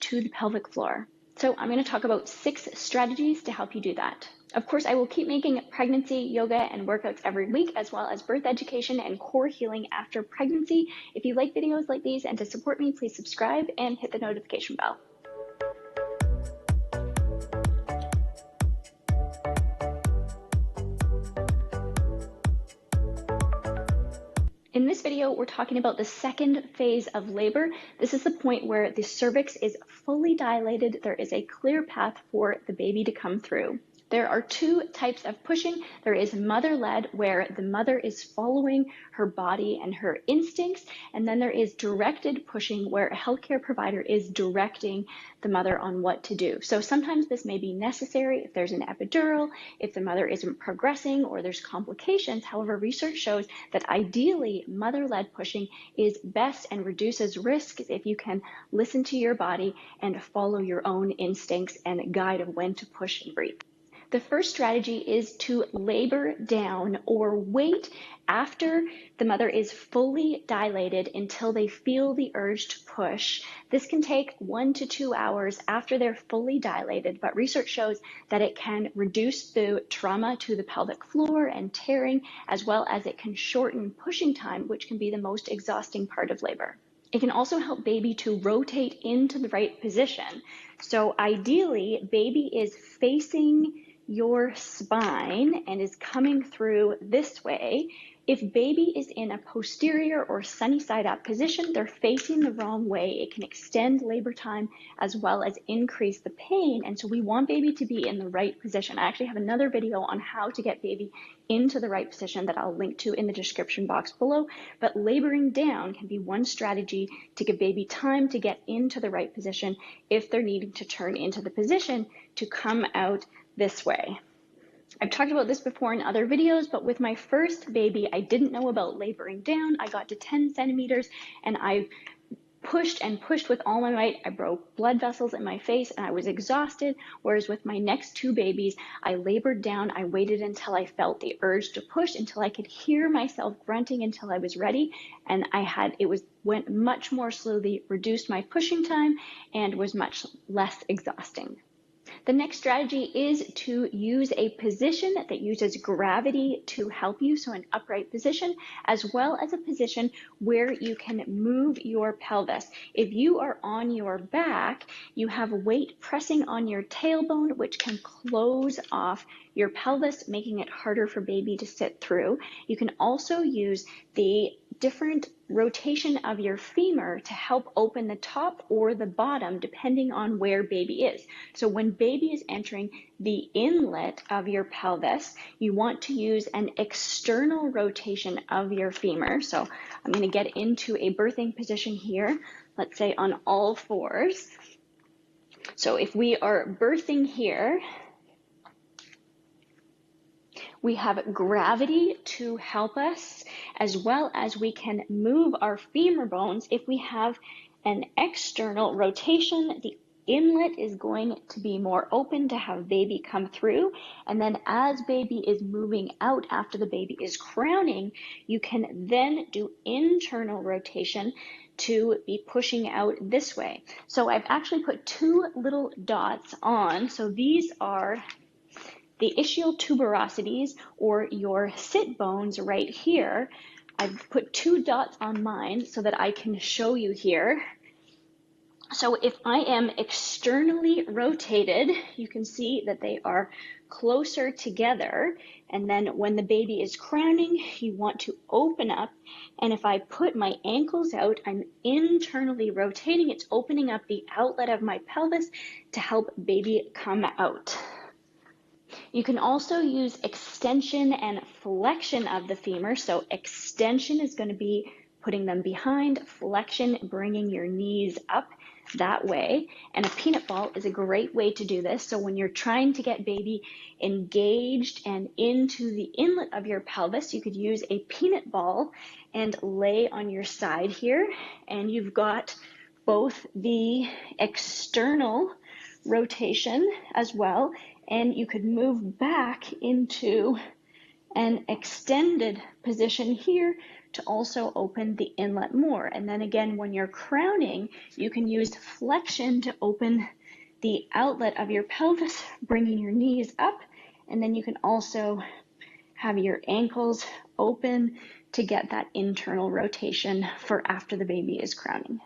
to the pelvic floor. So I'm going to talk about 6 strategies to help you do that. Of course, I will keep making pregnancy, yoga, and workouts every week, as well as birth education and core healing after pregnancy. If you like videos like these and to support me, please subscribe and hit the notification bell. In this video, we're talking about the second phase of labor. This is the point where the cervix is fully dilated. There is a clear path for the baby to come through. There are 2 types of pushing. There is mother-led, where the mother is following her body and her instincts, and then there is directed pushing, where a healthcare provider is directing the mother on what to do. So sometimes this may be necessary if there's an epidural, if the mother isn't progressing, or there's complications. However, research shows that ideally mother-led pushing is best and reduces risks if you can listen to your body and follow your own instincts and guide of when to push and breathe. The first strategy is to labor down or wait after the mother is fully dilated until they feel the urge to push. This can take 1 to 2 hours after they're fully dilated, but research shows that it can reduce the trauma to the pelvic floor and tearing, as well as it can shorten pushing time, which can be the most exhausting part of labor. It can also help baby to rotate into the right position. So ideally, baby is facing your spine and is coming through this way. If baby is in a posterior or sunny side up position, they're facing the wrong way. It can extend labor time as well as increase the pain. And so we want baby to be in the right position. I actually have another video on how to get baby into the right position that I'll link to in the description box below. But laboring down can be one strategy to give baby time to get into the right position if they're needing to turn into the position to come out this way. I've talked about this before in other videos, but with my first baby, I didn't know about laboring down. I got to 10 centimeters and I pushed and pushed with all my might. I broke blood vessels in my face and I was exhausted. Whereas with my next 2 babies, I labored down. I waited until I felt the urge to push, until I could hear myself grunting until I was ready. And went much more slowly, reduced my pushing time, and was much less exhausting. The next strategy is to use a position that uses gravity to help you, so an upright position, as well as a position where you can move your pelvis. If you are on your back, you have weight pressing on your tailbone, which can close off your pelvis, making it harder for baby to sit through. You can also use the different rotation of your femur to help open the top or the bottom, depending on where baby is. So when baby is entering the inlet of your pelvis, you want to use an external rotation of your femur. So I'm going to get into a birthing position here, let's say on all 4s. So if we are birthing here, we have gravity to help us, as well as we can move our femur bones. If we have an external rotation, the inlet is going to be more open to have baby come through. And then as baby is moving out after the baby is crowning, you can then do internal rotation to be pushing out this way. So I've actually put 2 little dots on. So these are the ischial tuberosities, or your sit bones right here. I've put 2 dots on mine so that I can show you here. So if I am externally rotated, you can see that they are closer together. And then when the baby is crowning, you want to open up. And if I put my ankles out, I'm internally rotating. It's opening up the outlet of my pelvis to help baby come out. You can also use extension and flexion of the femur. So extension is going to be putting them behind, flexion, bringing your knees up that way. And a peanut ball is a great way to do this. So when you're trying to get baby engaged and into the inlet of your pelvis, you could use a peanut ball and lay on your side here. And you've got both the external rotation as well, and you could move back into An extended position here to also open the inlet more. And then again, when you're crowning, you can use flexion to open the outlet of your pelvis, bringing your knees up. And then you can also have your ankles open to get that internal rotation for after the baby is crowning.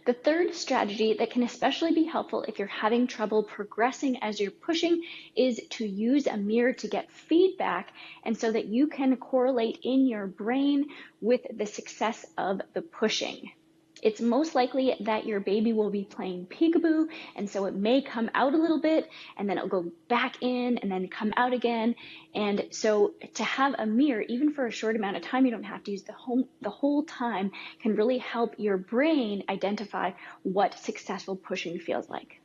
The third strategy that can especially be helpful if you're having trouble progressing as you're pushing is to use a mirror to get feedback, and so that you can correlate in your brain with the success of the pushing. It's most likely that your baby will be playing peekaboo, and so it may come out a little bit, and then it'll go back in, and then come out again. And so to have a mirror, even for a short amount of time, you don't have to use the whole time, can really help your brain identify what successful pushing feels like.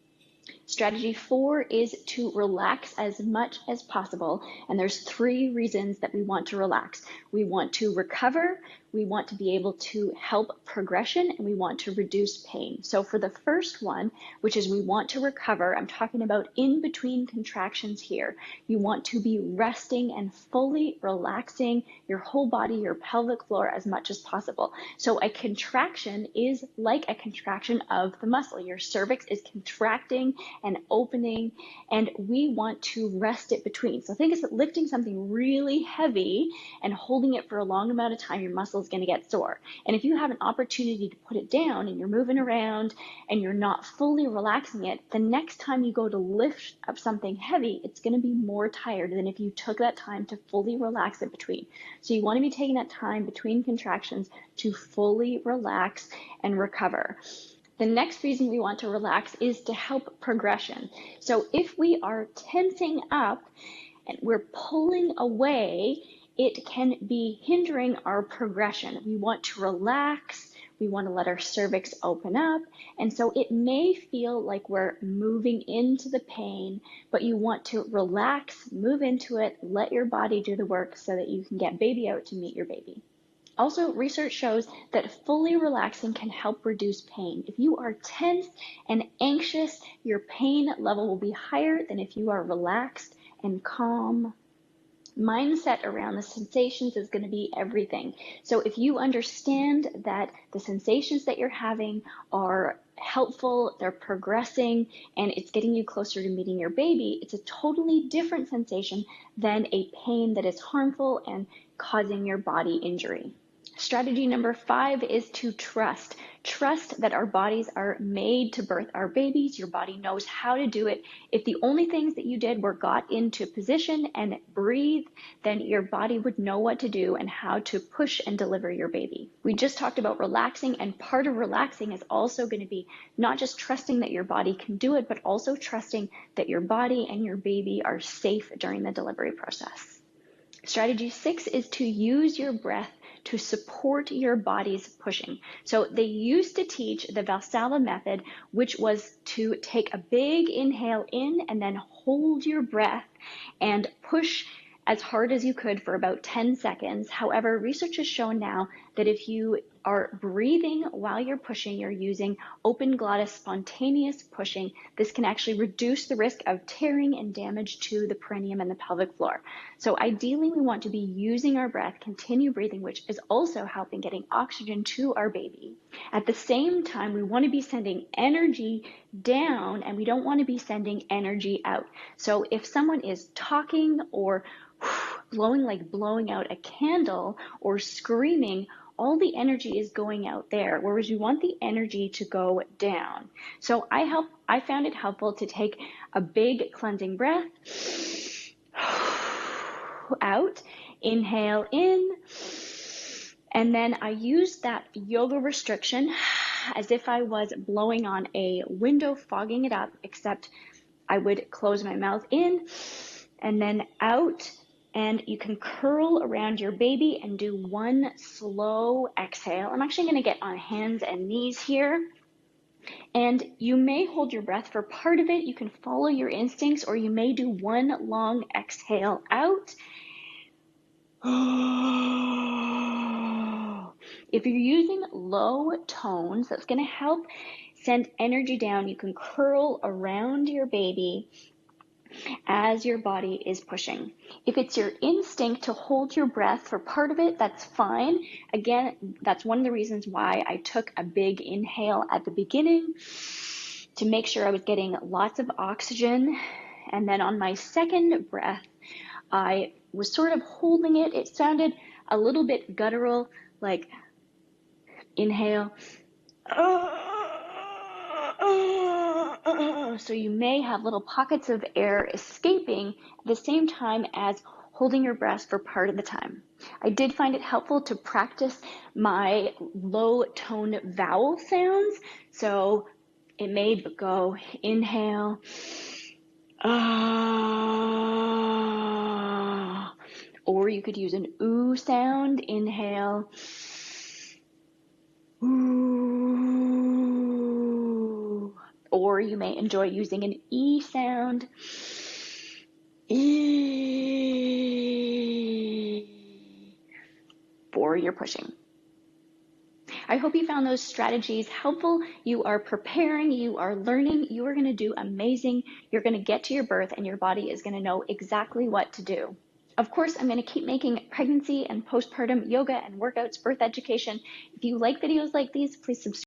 Strategy 4 is to relax as much as possible. And there's 3 reasons that we want to relax. We want to recover, we want to be able to help progression, and we want to reduce pain. So for the first one, which is we want to recover, I'm talking about in between contractions here. You want to be resting and fully relaxing your whole body, your pelvic floor as much as possible. So a contraction is like a contraction of the muscle. Your cervix is contracting and opening, and we want to rest it between. So think of lifting something really heavy and holding it for a long amount of time. Your muscle is going to get sore. And if you have an opportunity to put it down and you're moving around and you're not fully relaxing it, the next time you go to lift up something heavy, it's going to be more tired than if you took that time to fully relax it between. So you want to be taking that time between contractions to fully relax and recover. The next reason we want to relax is to help progression. So if we are tensing up and we're pulling away, it can be hindering our progression. We want to relax, we want to let our cervix open up, and so it may feel like we're moving into the pain, but you want to relax, move into it, let your body do the work so that you can get baby out to meet your baby. Also, research shows that fully relaxing can help reduce pain. If you are tense and anxious, your pain level will be higher than if you are relaxed and calm. Mindset around the sensations is going to be everything. So if you understand that the sensations that you're having are helpful, they're progressing, and it's getting you closer to meeting your baby, it's a totally different sensation than a pain that is harmful and causing your body injury. Strategy number 5 is to trust. Trust that our bodies are made to birth our babies. Your body knows how to do it. If the only things that you did were got into position and breathe, then your body would know what to do and how to push and deliver your baby. We just talked about relaxing, and part of relaxing is also going to be not just trusting that your body can do it, but also trusting that your body and your baby are safe during the delivery process. Strategy 6 is to use your breath to support your body's pushing. So they used to teach the Valsalva method, which was to take a big inhale in and then hold your breath and push as hard as you could for about 10 seconds. However, research has shown now that if you are breathing while you're pushing, you're using open glottis spontaneous pushing, this can actually reduce the risk of tearing and damage to the perineum and the pelvic floor. So ideally, we want to be using our breath, continue breathing, which is also helping getting oxygen to our baby. At the same time, we want to be sending energy down, and we don't want to be sending energy out. So if someone is talking or blowing out a candle or screaming, all the energy is going out there, whereas you want the energy to go down. So I found it helpful to take a big cleansing breath out, inhale in, and then I used that yoga restriction as if I was blowing on a window, fogging it up, except I would close my mouth in and then out, and you can curl around your baby and do one slow exhale. I'm actually going to get on hands and knees here. And you may hold your breath for part of it. You can follow your instincts, or you may do one long exhale out. If you're using low tones, that's going to help send energy down. You can curl around your baby as your body is pushing. If it's your instinct to hold your breath for part of it, that's fine. Again, that's one of the reasons why I took a big inhale at the beginning, to make sure I was getting lots of oxygen. And then on my second breath, I was sort of holding it. It sounded a little bit guttural, like inhale. So you may have little pockets of air escaping at the same time as holding your breath for part of the time. I did find it helpful to practice my low tone vowel sounds. So it may go inhale, or you could use an ooh sound, inhale, ooh. Or you may enjoy using an E sound, E, for your pushing. I hope you found those strategies helpful. You are preparing, you are learning, you are going to do amazing. You're going to get to your birth and your body is going to know exactly what to do. Of course, I'm going to keep making pregnancy and postpartum yoga and workouts, birth education. If you like videos like these, please subscribe.